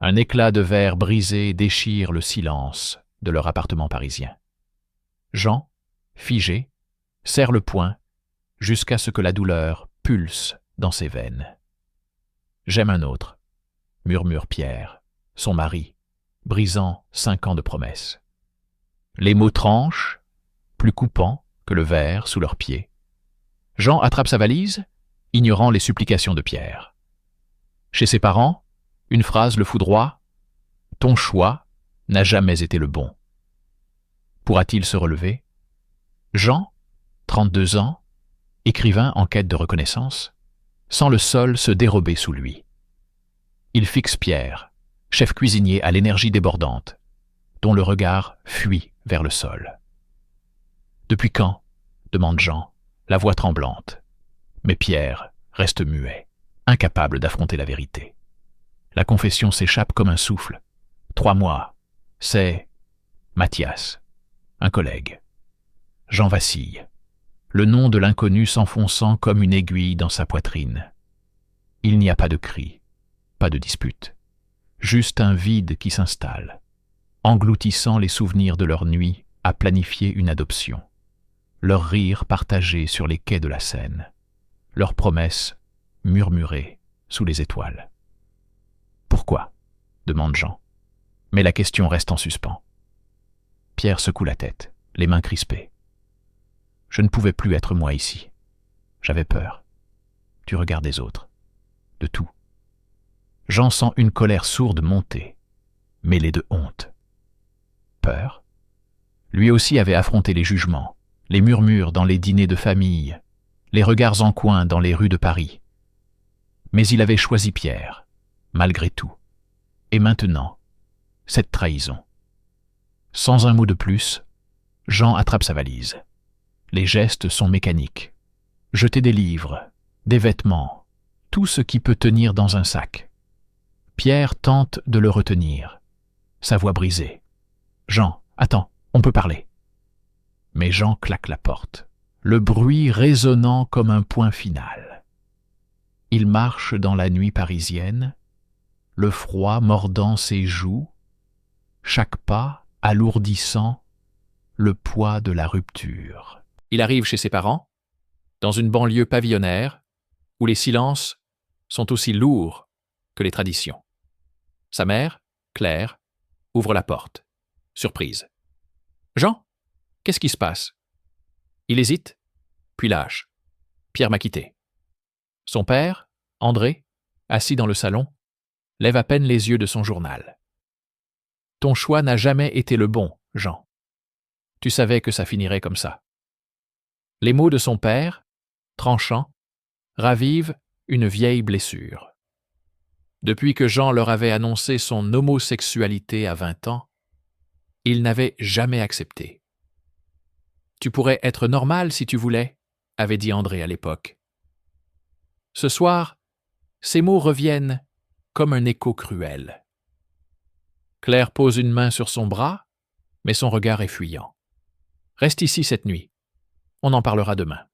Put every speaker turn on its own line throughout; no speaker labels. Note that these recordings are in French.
Un éclat de verre brisé déchire le silence de leur appartement parisien. Jean, figé, serre le poing jusqu'à ce que la douleur pulse dans ses veines. « J'aime un autre », murmure Pierre, son mari, brisant 5 ans de promesses. Les mots tranchent, plus coupants que le verre sous leurs pieds. Jean attrape sa valise, ignorant les supplications de Pierre. Chez ses parents, une phrase le foudroie : « Ton choix n'a jamais été le bon. » Pourra-t-il se relever? Jean, 32 ans, écrivain en quête de reconnaissance, sent le sol se dérober sous lui. Il fixe Pierre, chef cuisinier à l'énergie débordante, dont le regard fuit vers le sol. « Depuis quand ?» demande Jean, la voix tremblante. Mais Pierre reste muet, incapable d'affronter la vérité. La confession s'échappe comme un souffle. 3 mois, c'est Mathias, un collègue. Jean vacille, le nom de l'inconnu s'enfonçant comme une aiguille dans sa poitrine. Il n'y a pas de cri, pas de dispute, juste un vide qui s'installe, engloutissant les souvenirs de leur nuit à planifier une adoption, leur rire partagé sur les quais de la Seine, leurs promesses murmurées sous les étoiles. « Pourquoi ?» demande Jean, mais la question reste en suspens. Pierre secoue la tête, les mains crispées. « Je ne pouvais plus être moi ici. J'avais peur. Du regard des autres. De tout. » Jean sent une colère sourde monter, mêlée de honte. Peur? Lui aussi avait affronté les jugements, les murmures dans les dîners de famille, les regards en coin dans les rues de Paris. Mais il avait choisi Pierre, malgré tout. Et maintenant, cette trahison. Sans un mot de plus, Jean attrape sa valise. Les gestes sont mécaniques. Jeter des livres, des vêtements, tout ce qui peut tenir dans un sac. Pierre tente de le retenir, sa voix brisée. « Jean, attends, on peut parler. » Mais Jean claque la porte, le bruit résonnant comme un point final. Il marche dans la nuit parisienne, le froid mordant ses joues, chaque pas alourdissant le poids de la rupture. Il arrive chez ses parents, dans une banlieue pavillonnaire, où les silences sont aussi lourds que les traditions. Sa mère, Claire, ouvre la porte, surprise. « Jean, qu'est-ce qui se passe ?» Il hésite, puis lâche. « Pierre m'a quitté. » Son père, André, assis dans le salon, lève à peine les yeux de son journal. « Ton choix n'a jamais été le bon, Jean. Tu savais que ça finirait comme ça. » Les mots de son père, tranchants, ravivent une vieille blessure. Depuis que Jean leur avait annoncé son homosexualité à 20 ans, il n'avait jamais accepté. « Tu pourrais être normal si tu voulais », avait dit André à l'époque. Ce soir, ces mots reviennent comme un écho cruel. Claire pose une main sur son bras, mais son regard est fuyant. « Reste ici cette nuit. On en parlera demain. »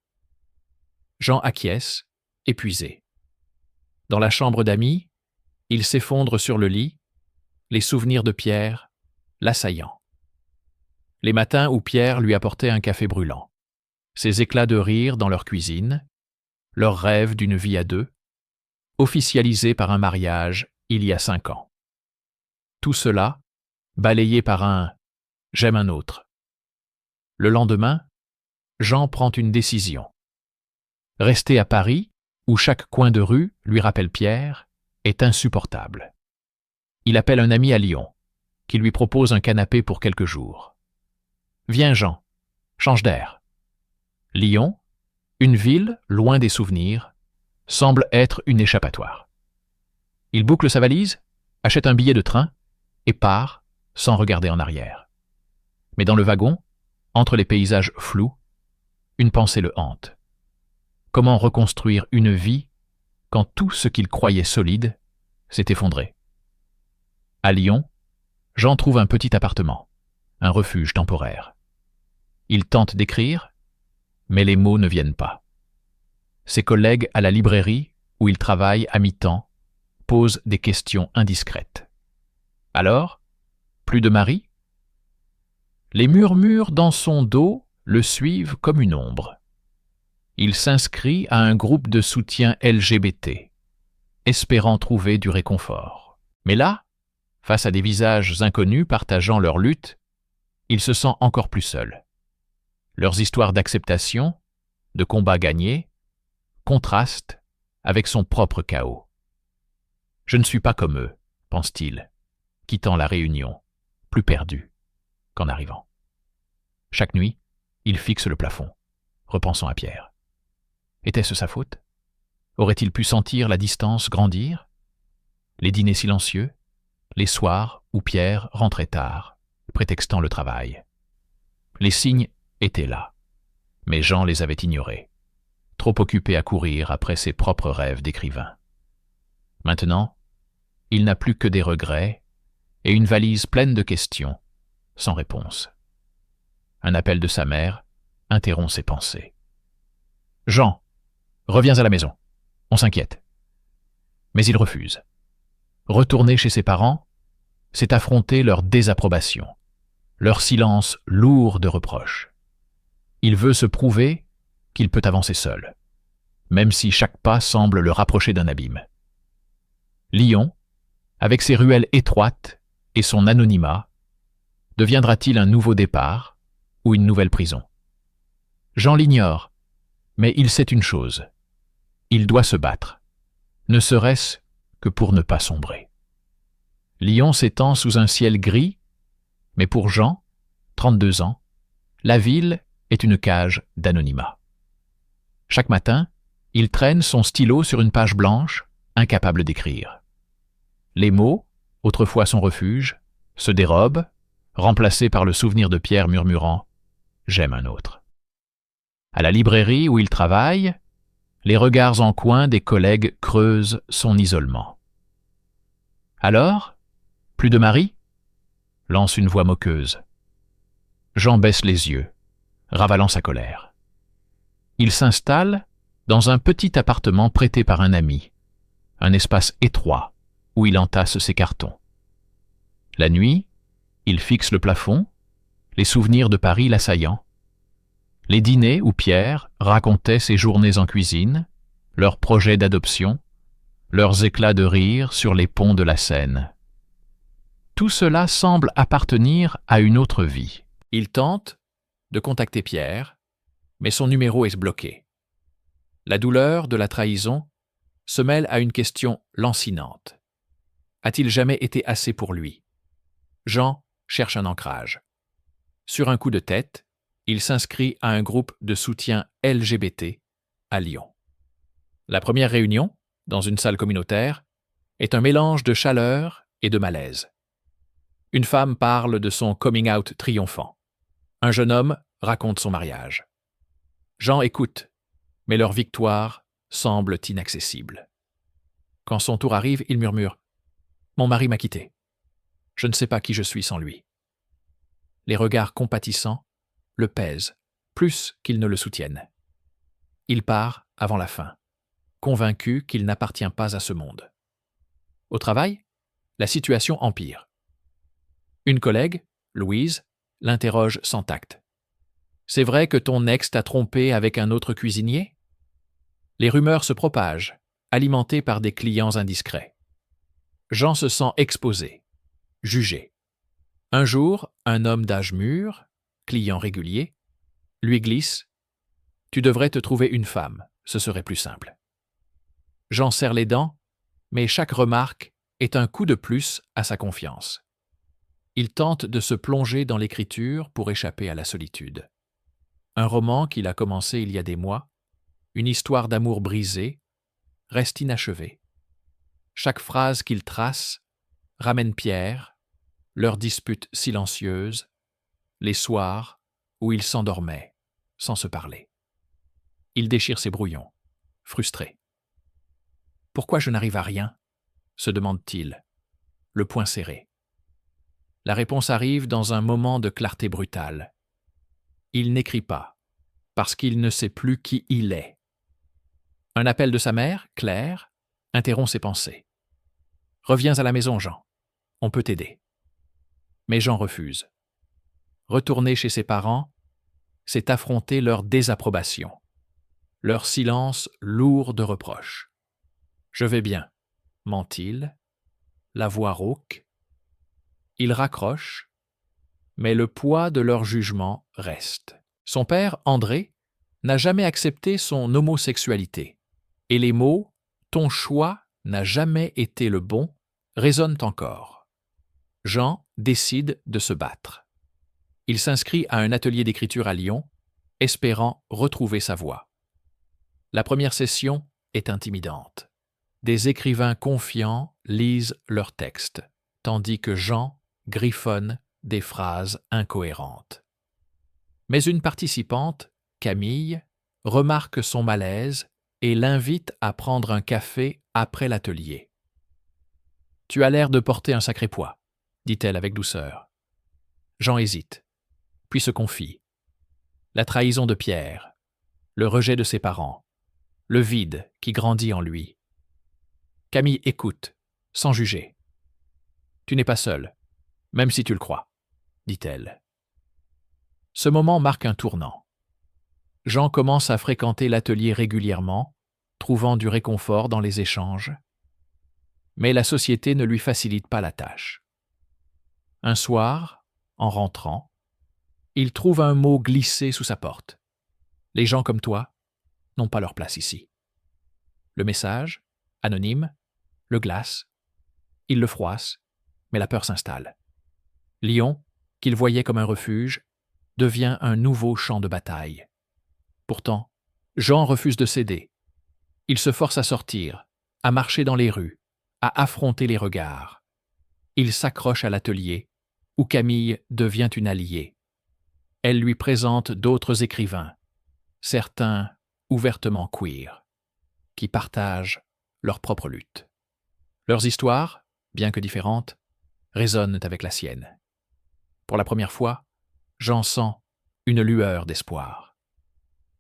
Jean acquiesce, épuisé. Dans la chambre d'amis, il s'effondre sur le lit, les souvenirs de Pierre l'assaillant. Les matins où Pierre lui apportait un café brûlant, ses éclats de rire dans leur cuisine, leur rêve d'une vie à deux, officialisé par un mariage il y a 5 ans. Tout cela, balayé par un « j'aime un autre ». Le lendemain, Jean prend une décision. Rester à Paris, où chaque coin de rue lui rappelle Pierre, est insupportable. Il appelle un ami à Lyon, qui lui propose un canapé pour quelques jours. « Viens Jean, change d'air. » Lyon, une ville loin des souvenirs, semble être une échappatoire. Il boucle sa valise, achète un billet de train et part sans regarder en arrière. Mais dans le wagon, entre les paysages flous, une pensée le hante. Comment reconstruire une vie quand tout ce qu'il croyait solide s'est effondré? À Lyon, Jean trouve un petit appartement, un refuge temporaire. Il tente d'écrire, mais les mots ne viennent pas. Ses collègues à la librairie, où il travaille à mi-temps, posent des questions indiscrètes. Alors, plus de mari? Les murmures dans son dos le suivent comme une ombre. Il s'inscrit à un groupe de soutien LGBT, espérant trouver du réconfort. Mais là, face à des visages inconnus partageant leur lutte, il se sent encore plus seul. Leurs histoires d'acceptation, de combats gagnés, contrastent avec son propre chaos. « Je ne suis pas comme eux », pense-t-il, quittant la réunion, plus perdu qu'en arrivant. Chaque nuit, il fixe le plafond, repensant à Pierre. Était-ce sa faute? Aurait-il pu sentir la distance grandir? Les dîners silencieux, les soirs où Pierre rentrait tard, prétextant le travail. Les signes étaient là, mais Jean les avait ignorés, trop occupé à courir après ses propres rêves d'écrivain. Maintenant, il n'a plus que des regrets et une valise pleine de questions, sans réponse. Un appel de sa mère interrompt ses pensées. « Jean, reviens à la maison, on s'inquiète. » Mais il refuse. Retourner chez ses parents, c'est affronter leur désapprobation, leur silence lourd de reproches. Il veut se prouver qu'il peut avancer seul, même si chaque pas semble le rapprocher d'un abîme. Lyon, avec ses ruelles étroites et son anonymat, deviendra-t-il un nouveau départ ou une nouvelle prison? Jean l'ignore, mais il sait une chose. Il doit se battre, ne serait-ce que pour ne pas sombrer. Lyon s'étend sous un ciel gris, mais pour Jean, 32 ans, la ville est une cage d'anonymat. Chaque matin, il traîne son stylo sur une page blanche, incapable d'écrire. Les mots, autrefois son refuge, se dérobent, remplacés par le souvenir de Pierre murmurant « J'aime un autre ». À la librairie où il travaille, les regards en coin des collègues creusent son isolement. « Alors, plus de mari ?» lance une voix moqueuse. Jean baisse les yeux, ravalant sa colère. Il s'installe dans un petit appartement prêté par un ami, un espace étroit où il entasse ses cartons. La nuit, il fixe le plafond, les souvenirs de Paris l'assaillant. Les dîners où Pierre racontait ses journées en cuisine, leurs projets d'adoption, leurs éclats de rire sur les ponts de la Seine. Tout cela semble appartenir à une autre vie. Il tente de contacter Pierre, mais son numéro est bloqué. La douleur de la trahison se mêle à une question lancinante. A-t-il jamais été assez pour lui? Jean cherche un ancrage. Sur un coup de tête, il s'inscrit à un groupe de soutien LGBT à Lyon. La première réunion, dans une salle communautaire, est un mélange de chaleur et de malaise. Une femme parle de son coming out triomphant. Un jeune homme raconte son mariage. Jean écoute, mais leur victoire semble inaccessible. Quand son tour arrive, il murmure « Mon mari m'a quitté. Je ne sais pas qui je suis sans lui. » Les regards compatissants le pèsent, plus qu'ils ne le soutiennent. Il part avant la fin, convaincu qu'il n'appartient pas à ce monde. Au travail, la situation empire. Une collègue, Louise, l'interroge sans tact. « C'est vrai que ton ex t'a trompé avec un autre cuisinier ?» Les rumeurs se propagent, alimentées par des clients indiscrets. Jean se sent exposé, jugé. Un jour, un homme d'âge mûr, client régulier, lui glisse « Tu devrais te trouver une femme, ce serait plus simple. » Jean serre les dents, mais chaque remarque est un coup de plus à sa confiance. Il tente de se plonger dans l'écriture pour échapper à la solitude. Un roman qu'il a commencé il y a des mois, une histoire d'amour brisée, reste inachevé. Chaque phrase qu'il trace ramène Pierre, leur dispute silencieuse, les soirs où ils s'endormaient sans se parler. Il déchire ses brouillons, frustré. « Pourquoi je n'arrive à rien ?» se demande-t-il, le poing serré. La réponse arrive dans un moment de clarté brutale. Il n'écrit pas, parce qu'il ne sait plus qui il est. Un appel de sa mère, Claire, interrompt ses pensées. « Reviens à la maison, Jean. On peut t'aider. » Mais Jean refuse. Retourner chez ses parents, c'est affronter leur désapprobation, leur silence lourd de reproches. « Je vais bien », ment-il, la voix rauque. Il raccroche, mais le poids de leur jugement reste. Son père, André, n'a jamais accepté son homosexualité, et les mots « ton choix n'a jamais été le bon » résonnent encore. Jean décide de se battre. Il s'inscrit à un atelier d'écriture à Lyon, espérant retrouver sa voix. La première session est intimidante. Des écrivains confiants lisent leurs textes, tandis que Jean griffonne des phrases incohérentes. Mais une participante, Camille, remarque son malaise et l'invite à prendre un café après l'atelier. « Tu as l'air de porter un sacré poids », dit-elle avec douceur. Jean hésite, puis se confie. La trahison de Pierre, le rejet de ses parents, le vide qui grandit en lui. Camille écoute, sans juger. « Tu n'es pas seul, même si tu le crois », dit-elle. Ce moment marque un tournant. Jean commence à fréquenter l'atelier régulièrement, trouvant du réconfort dans les échanges. Mais la société ne lui facilite pas la tâche. Un soir, en rentrant, il trouve un mot glissé sous sa porte. « Les gens comme toi n'ont pas leur place ici. » Le message, anonyme, le glace. Il le froisse, mais la peur s'installe. Lyon, qu'il voyait comme un refuge, devient un nouveau champ de bataille. Pourtant, Jean refuse de céder. Il se force à sortir, à marcher dans les rues, à affronter les regards. Il s'accroche à l'atelier, où Camille devient une alliée. Elle lui présente d'autres écrivains, certains ouvertement queer, qui partagent leur propre lutte. Leurs histoires, bien que différentes, résonnent avec la sienne. Pour la première fois, Jean sent une lueur d'espoir.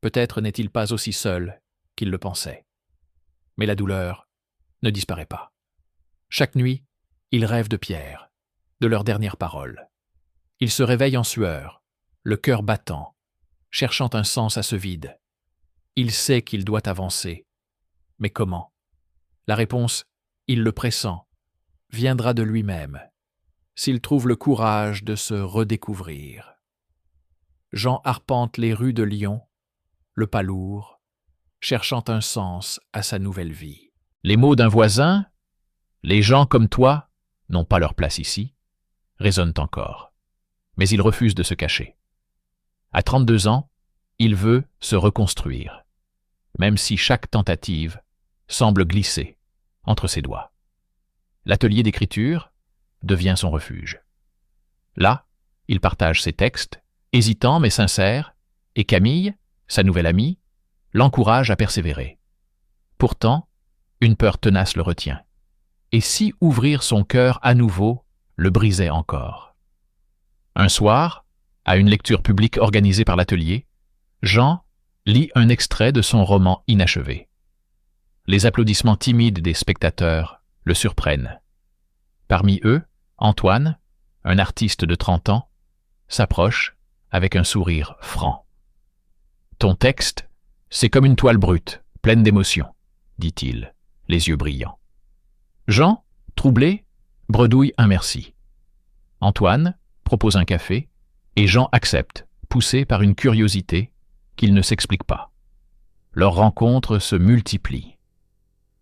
Peut-être n'est-il pas aussi seul qu'il le pensait. Mais la douleur ne disparaît pas. Chaque nuit, il rêve de Pierre, de leurs dernières paroles. Il se réveille en sueur, le cœur battant, cherchant un sens à ce vide. Il sait qu'il doit avancer. Mais comment? La réponse, il le pressent, viendra de lui-même, s'il trouve le courage de se redécouvrir. Jean arpente les rues de Lyon, le pas lourd, cherchant un sens à sa nouvelle vie. Les mots d'un voisin, « Les gens comme toi n'ont pas leur place ici », résonnent encore. Mais il refuse de se cacher. À 32 ans, il veut se reconstruire, même si chaque tentative semble glisser entre ses doigts. L'atelier d'écriture devient son refuge. Là, il partage ses textes, hésitants mais sincères, et Camille, sa nouvelle amie, l'encourage à persévérer. Pourtant, une peur tenace le retient. Et si ouvrir son cœur à nouveau le brisait encore? Un soir, à une lecture publique organisée par l'atelier, Jean lit un extrait de son roman inachevé. Les applaudissements timides des spectateurs le surprennent. Parmi eux, Antoine, un artiste de 30 ans, s'approche avec un sourire franc. « Ton texte, c'est comme une toile brute, pleine d'émotions, » dit-il, les yeux brillants. Jean, troublé, bredouille un merci. Antoine propose un café et Jean accepte, poussé par une curiosité qu'il ne s'explique pas. Leurs rencontres se multiplient.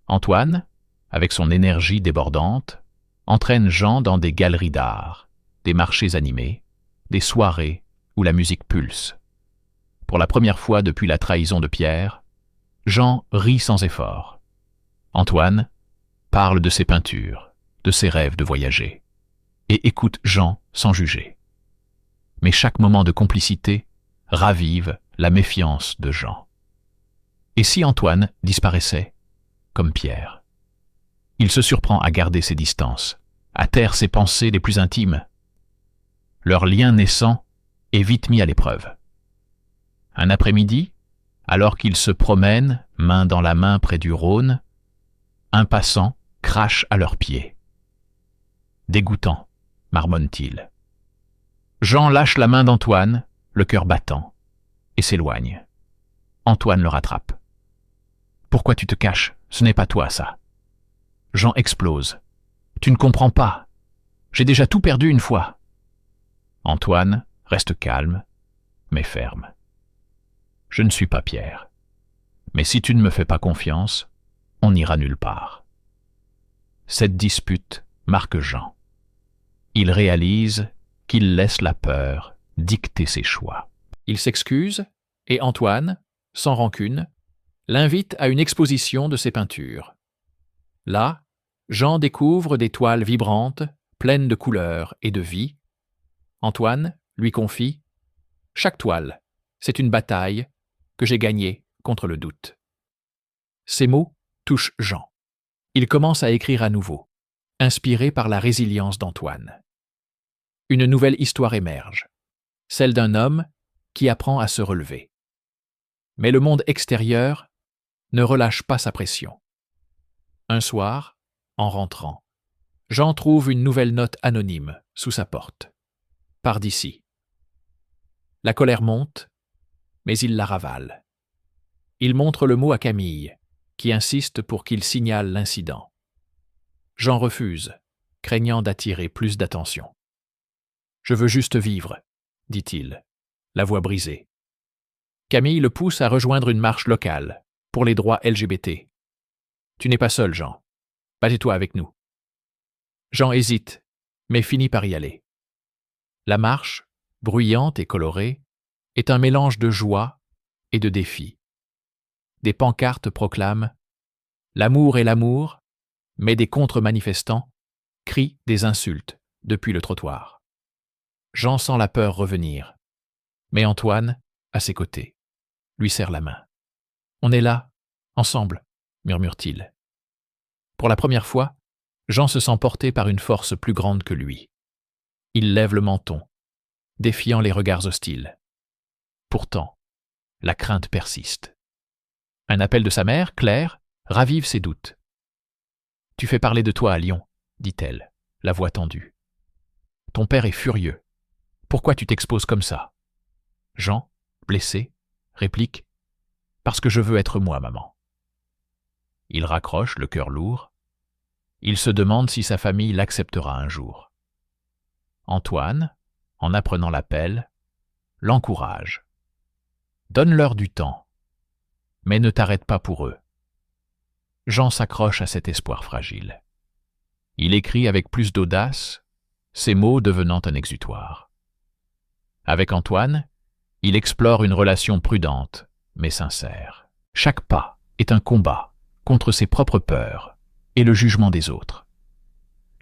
Antoine, avec son énergie débordante, entraîne Jean dans des galeries d'art, des marchés animés, des soirées où la musique pulse. Pour la première fois depuis la trahison de Pierre, Jean rit sans effort. Antoine parle de ses peintures, de ses rêves de voyager, et écoute Jean sans juger. Mais chaque moment de complicité ravive la méfiance de Jean. Et si Antoine disparaissait, comme Pierre? Il se surprend à garder ses distances, à taire ses pensées les plus intimes. Leur lien naissant est vite mis à l'épreuve. Un après-midi, alors qu'ils se promènent, main dans la main près du Rhône, un passant crache à leurs pieds. « Dégoûtant », marmonne-t-il. Jean lâche la main d'Antoine, le cœur battant, et s'éloigne. Antoine le rattrape. « Pourquoi tu te caches? Ce n'est pas toi, ça. » Jean explose. « Tu ne comprends pas. J'ai déjà tout perdu une fois. » Antoine reste calme, mais ferme. « Je ne suis pas Pierre. Mais si tu ne me fais pas confiance, on n'ira nulle part. » Cette dispute marque Jean. Il réalise qu'il laisse la peur dicter ses choix. Il s'excuse et Antoine, sans rancune, l'invite à une exposition de ses peintures. Là, Jean découvre des toiles vibrantes, pleines de couleurs et de vie. Antoine lui confie « Chaque toile, c'est une bataille que j'ai gagnée contre le doute. » Ces mots touchent Jean. Il commence à écrire à nouveau, inspiré par la résilience d'Antoine. Une nouvelle histoire émerge, celle d'un homme qui apprend à se relever. Mais le monde extérieur ne relâche pas sa pression. Un soir, en rentrant, Jean trouve une nouvelle note anonyme sous sa porte. « Pars d'ici. » La colère monte, mais il la ravale. Il montre le mot à Camille, qui insiste pour qu'il signale l'incident. Jean refuse, craignant d'attirer plus d'attention. « Je veux juste vivre, » dit-il, la voix brisée. Camille le pousse à rejoindre une marche locale pour les droits LGBT. « Tu n'es pas seul, Jean. Battez-toi avec nous. » Jean hésite, mais finit par y aller. La marche, bruyante et colorée, est un mélange de joie et de défi. Des pancartes proclament « L'amour est l'amour », mais des contre-manifestants crient des insultes depuis le trottoir. Jean sent la peur revenir, mais Antoine, à ses côtés, lui serre la main. « On est là, ensemble », murmure-t-il. Pour la première fois, Jean se sent porté par une force plus grande que lui. Il lève le menton, défiant les regards hostiles. Pourtant, la crainte persiste. Un appel de sa mère, Claire, ravive ses doutes. « Tu fais parler de toi à Lyon, » dit-elle, la voix tendue. « Ton père est furieux. Pourquoi tu t'exposes comme ça ?» Jean, blessé, réplique « Parce que je veux être moi, maman. » Il raccroche, le cœur lourd. Il se demande si sa famille l'acceptera un jour. Antoine, en apprenant l'appel, l'encourage. « Donne-leur du temps, mais ne t'arrête pas pour eux. » Jean s'accroche à cet espoir fragile. Il écrit avec plus d'audace, ses mots devenant un exutoire. Avec Antoine, il explore une relation prudente, mais sincère. Chaque pas est un combat contre ses propres peurs et le jugement des autres.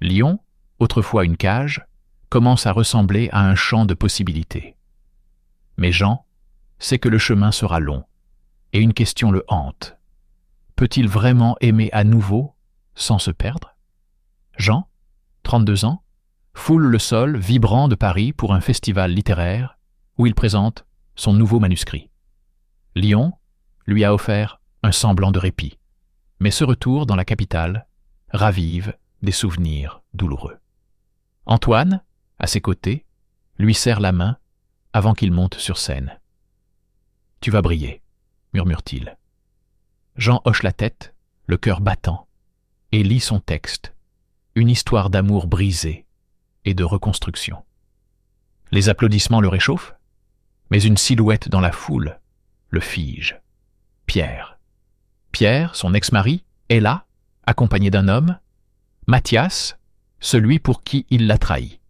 Lyon, autrefois une cage, commence à ressembler à un champ de possibilités. Mais Jean sait que le chemin sera long, et une question le hante. Peut-il vraiment aimer à nouveau sans se perdre? Jean, 32 ans, foule le sol vibrant de Paris pour un festival littéraire où il présente son nouveau manuscrit. Lyon lui a offert un semblant de répit, mais ce retour dans la capitale ravive des souvenirs douloureux. Antoine, à ses côtés, lui serre la main avant qu'il monte sur scène. « Tu vas briller », murmure-t-il. Jean hoche la tête, le cœur battant, et lit son texte, une histoire d'amour brisée et de reconstruction. Les applaudissements le réchauffent, mais une silhouette dans la foule le fige. Pierre. Pierre, son ex-mari, est là, accompagné d'un homme, Mathias, celui pour qui il l'a trahi.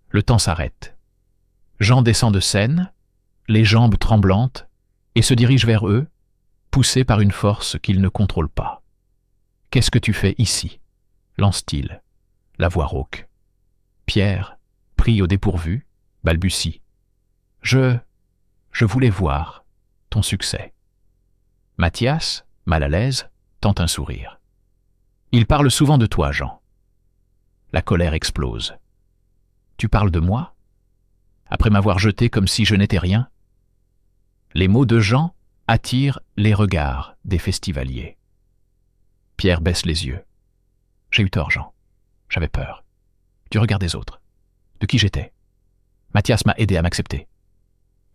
Le temps s'arrête. Jean descend de scène, les jambes tremblantes, et se dirige vers eux, poussé par une force qu'il ne contrôle pas. « Qu'est-ce que tu fais ici ?» lance-t-il, la voix rauque. Pierre, pris au dépourvu, balbutie. « Je voulais voir ton succès. » Mathias, mal à l'aise, tente un sourire. « Il parle souvent de toi, Jean. » La colère explose. « Tu parles de moi ? Après m'avoir jeté comme si je n'étais rien ?» Les mots de Jean attirent les regards des festivaliers. Pierre baisse les yeux. « J'ai eu tort, Jean. J'avais peur. Du regard des autres. De qui j'étais. Mathias m'a aidé à m'accepter.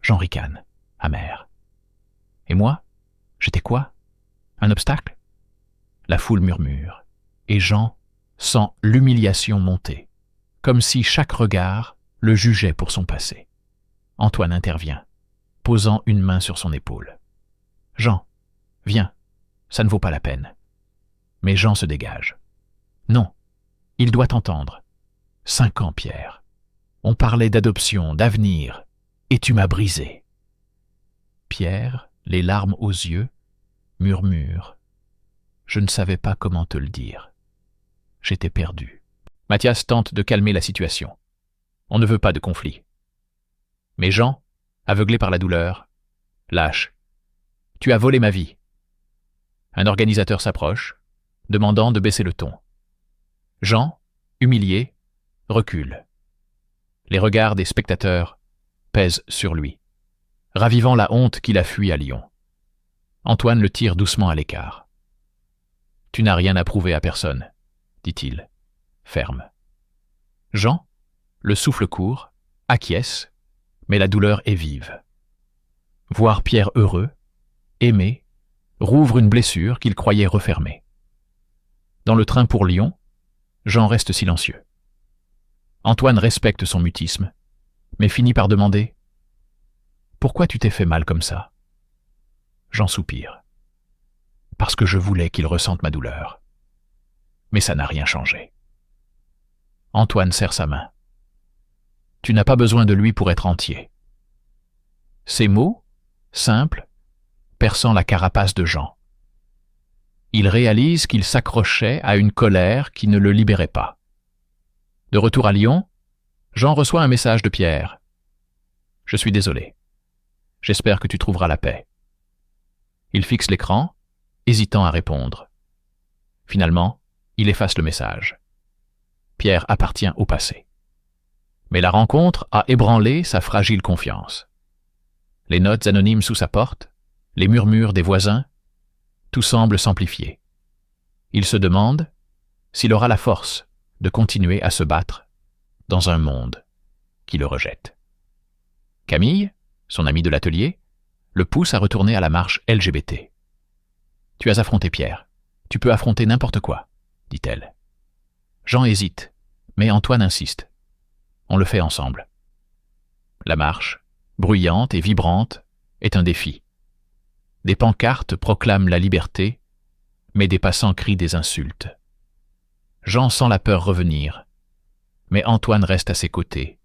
Jean ricane, amer. Et moi, j'étais quoi? Un obstacle? La foule murmure, et Jean sent l'humiliation monter, comme si chaque regard le jugeait pour son passé. Antoine intervient, posant une main sur son épaule. « Jean, viens, ça ne vaut pas la peine. » Mais Jean se dégage. « Non, il doit t'entendre. 5 ans, Pierre. On parlait d'adoption, d'avenir, et tu m'as brisé. » Pierre, les larmes aux yeux, murmure. « Je ne savais pas comment te le dire. J'étais perdu. » Mathias tente de calmer la situation. On ne veut pas de conflit. Mais Jean, aveuglé par la douleur, lâche. « Tu as volé ma vie. » Un organisateur s'approche, demandant de baisser le ton. Jean, humilié, recule. Les regards des spectateurs pèsent sur lui, ravivant la honte qu'il a fui à Lyon. Antoine le tire doucement à l'écart. « Tu n'as rien à prouver à personne, » dit-il, ferme. Jean, le souffle court, acquiesce, mais la douleur est vive. Voir Pierre heureux, aimé, rouvre une blessure qu'il croyait refermée. Dans le train pour Lyon, Jean reste silencieux. Antoine respecte son mutisme, mais finit par demander « Pourquoi tu t'es fait mal comme ça ?» Jean soupire. « Parce que je voulais qu'il ressente ma douleur. » Mais ça n'a rien changé. Antoine serre sa main. « Tu n'as pas besoin de lui pour être entier. » Ces mots, simples, perçant la carapace de Jean. Il réalise qu'il s'accrochait à une colère qui ne le libérait pas. De retour à Lyon, Jean reçoit un message de Pierre. « Je suis désolé. J'espère que tu trouveras la paix. » Il fixe l'écran, hésitant à répondre. Finalement, il efface le message. Pierre appartient au passé. Mais la rencontre a ébranlé sa fragile confiance. Les notes anonymes sous sa porte, les murmures des voisins, tout semble s'amplifier. Il se demande s'il aura la force de continuer à se battre dans un monde qui le rejette. Camille, son amie de l'atelier, le pousse à retourner à la marche LGBT. « Tu as affronté Pierre. Tu peux affronter n'importe quoi, » dit-elle. Jean hésite, mais Antoine insiste. On le fait ensemble. La marche, bruyante et vibrante, est un défi. Des pancartes proclament la liberté, mais des passants crient des insultes. Jean sent la peur revenir, mais Antoine reste à ses côtés,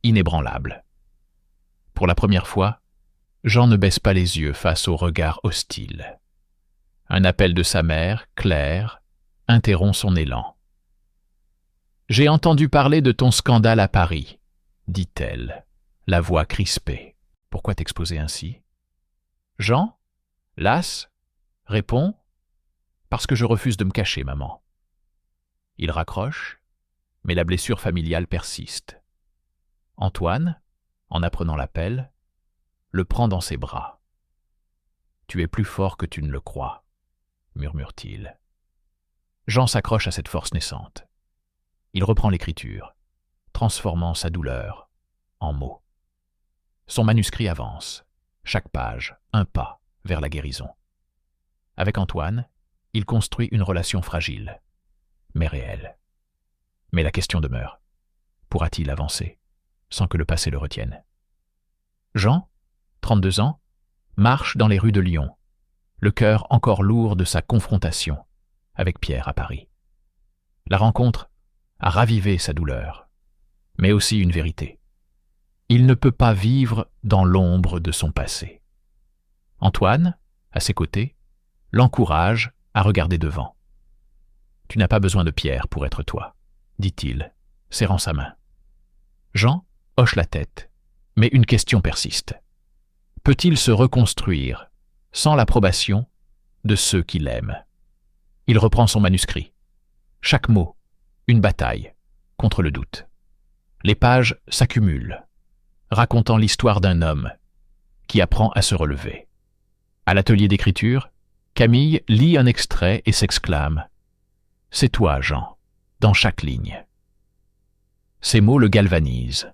inébranlable. Pour la première fois, Jean ne baisse pas les yeux face au regard hostile. Un appel de sa mère, Claire, interrompt son élan. « J'ai entendu parler de ton scandale à Paris, » dit-elle, la voix crispée. « Pourquoi t'exposer ainsi ?» Jean, las, répond « Parce que je refuse de me cacher, maman. » Il raccroche, mais la blessure familiale persiste. Antoine, en apprenant l'appel, le prend dans ses bras. « Tu es plus fort que tu ne le crois, » murmure-t-il. Jean s'accroche à cette force naissante. Il reprend l'écriture, transformant sa douleur en mots. Son manuscrit avance, chaque page, un pas vers la guérison. Avec Antoine, il construit une relation fragile, mais réelle. Mais la question demeure. Pourra-t-il avancer sans que le passé le retienne? Jean, 32 ans, marche dans les rues de Lyon, le cœur encore lourd de sa confrontation avec Pierre à Paris. La rencontre a ravivé sa douleur, mais aussi une vérité. Il ne peut pas vivre dans l'ombre de son passé. Antoine, à ses côtés, l'encourage à regarder devant. « Tu n'as pas besoin de Pierre pour être toi, » dit-il, serrant sa main. Jean hoche la tête, mais une question persiste. Peut-il se reconstruire sans l'approbation de ceux qui l'aiment? Il reprend son manuscrit. Chaque mot, une bataille contre le doute. Les pages s'accumulent, racontant l'histoire d'un homme qui apprend à se relever. À l'atelier d'écriture, Camille lit un extrait et s'exclame « C'est toi, Jean, dans chaque ligne. » Ces mots le galvanisent.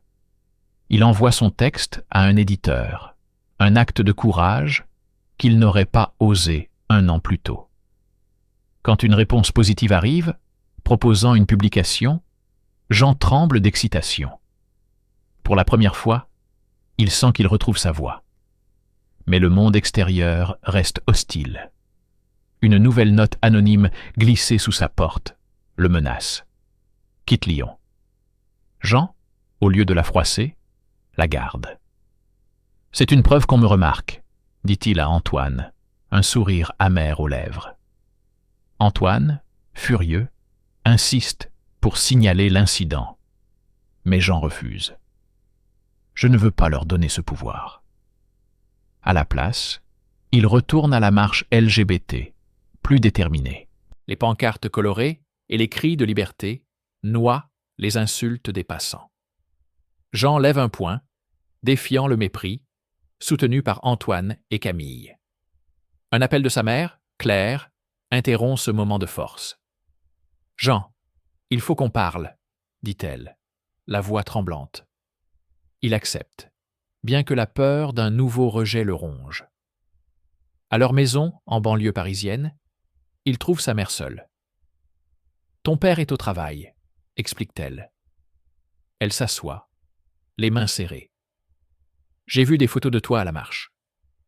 il envoie son texte à un éditeur, un acte de courage qu'il n'aurait pas osé 1 an plus tôt. Quand une réponse positive arrive, proposant une publication, Jean tremble d'excitation. Pour la première fois, il sent qu'il retrouve sa voix. Mais le monde extérieur reste hostile. Une nouvelle note anonyme glissée sous sa porte le menace. Quitte Lyon. Jean, au lieu de la froisser, la garde. C'est une preuve qu'on me remarque, dit-il à Antoine, un sourire amer aux lèvres. Antoine, furieux, insiste pour signaler l'incident. Mais Jean refuse. Je ne veux pas leur donner ce pouvoir. À la place, il retourne à la marche LGBT, plus déterminé. Les pancartes colorées et les cris de liberté noient les insultes des passants. Jean lève un poing, défiant le mépris, soutenu par Antoine et Camille. Un appel de sa mère, Claire, interrompt ce moment de force. « Jean, il faut qu'on parle, » dit-elle, la voix tremblante. Il accepte, bien que la peur d'un nouveau rejet le ronge. À leur maison, en banlieue parisienne, il trouve sa mère seule. « Ton père est au travail, » explique-t-elle. Elle s'assoit, les mains serrées. « J'ai vu des photos de toi à la marche.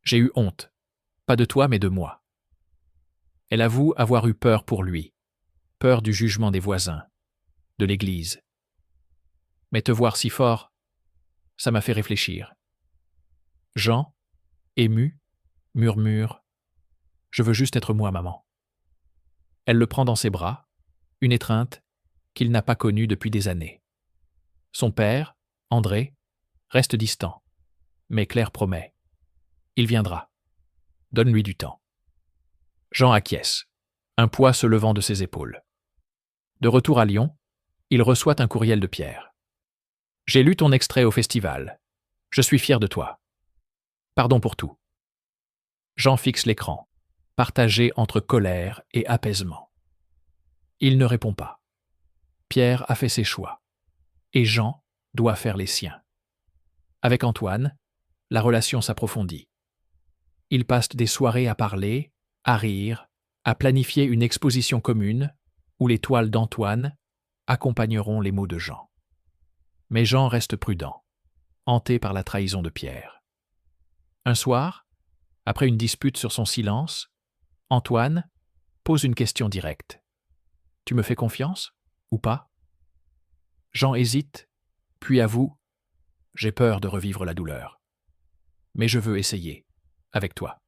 J'ai eu honte, pas de toi mais de moi. » Elle avoue avoir eu peur pour lui, peur du jugement des voisins, de l'Église. « Mais te voir si fort, ça m'a fait réfléchir. » Jean, ému, murmure « Je veux juste être moi, maman. » Elle le prend dans ses bras, une étreinte qu'il n'a pas connue depuis des années. Son père, André, reste distant, mais Claire promet. Il viendra. Donne-lui du temps. Jean acquiesce, un poids se levant de ses épaules. De retour à Lyon, il reçoit un courriel de Pierre. « J'ai lu ton extrait au festival. Je suis fier de toi. Pardon pour tout. » Jean fixe l'écran, partagé entre colère et apaisement. Il ne répond pas. Pierre a fait ses choix, et Jean doit faire les siens. Avec Antoine, la relation s'approfondit. Ils passent des soirées à parler, à rire, à planifier une exposition commune où les toiles d'Antoine accompagneront les mots de Jean. Mais Jean reste prudent, hanté par la trahison de Pierre. Un soir, après une dispute sur son silence, Antoine pose une question directe. « Tu me fais confiance ou pas ?» Jean hésite, puis avoue « J'ai peur de revivre la douleur. Mais je veux essayer, avec toi. »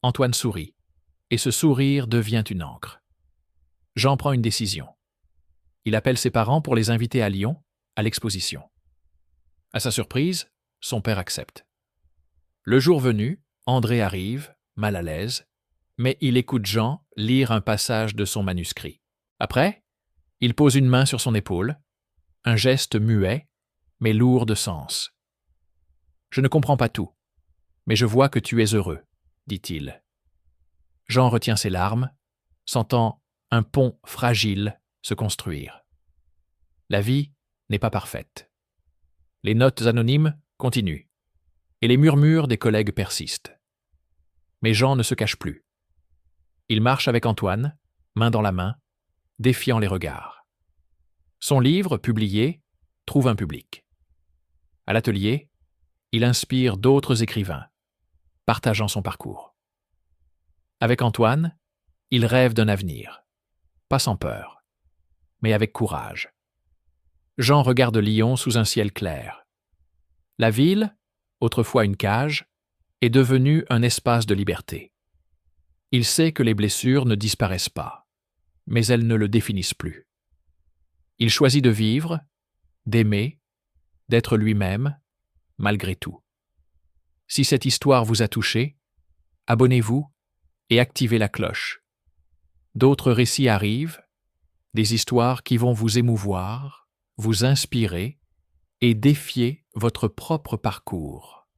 Antoine sourit, et ce sourire devient une encre. Jean prend une décision. Il appelle ses parents pour les inviter à Lyon, à l'exposition. À sa surprise, son père accepte. Le jour venu, André arrive, mal à l'aise, mais il écoute Jean lire un passage de son manuscrit. Après, il pose une main sur son épaule, un geste muet, mais lourd de sens. « Je ne comprends pas tout, mais je vois que tu es heureux, » dit-il. Jean retient ses larmes, sentant un pont fragile se construire. La vie n'est pas parfaite. Les notes anonymes continuent, et les murmures des collègues persistent. Mais Jean ne se cache plus. Il marche avec Antoine, main dans la main, défiant les regards. Son livre, publié, trouve un public. À l'atelier, il inspire d'autres écrivains, partageant son parcours. Avec Antoine, il rêve d'un avenir, pas sans peur, mais avec courage. Jean regarde Lyon sous un ciel clair. La ville, autrefois une cage, est devenue un espace de liberté. Il sait que les blessures ne disparaissent pas, mais elles ne le définissent plus. Il choisit de vivre, d'aimer, d'être lui-même, malgré tout. Si cette histoire vous a touché, abonnez-vous et activez la cloche. D'autres récits arrivent, des histoires qui vont vous émouvoir, vous inspirer et défier votre propre parcours.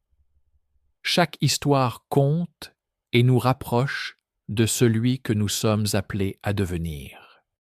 Chaque histoire compte et nous rapproche de celui que nous sommes appelés à devenir.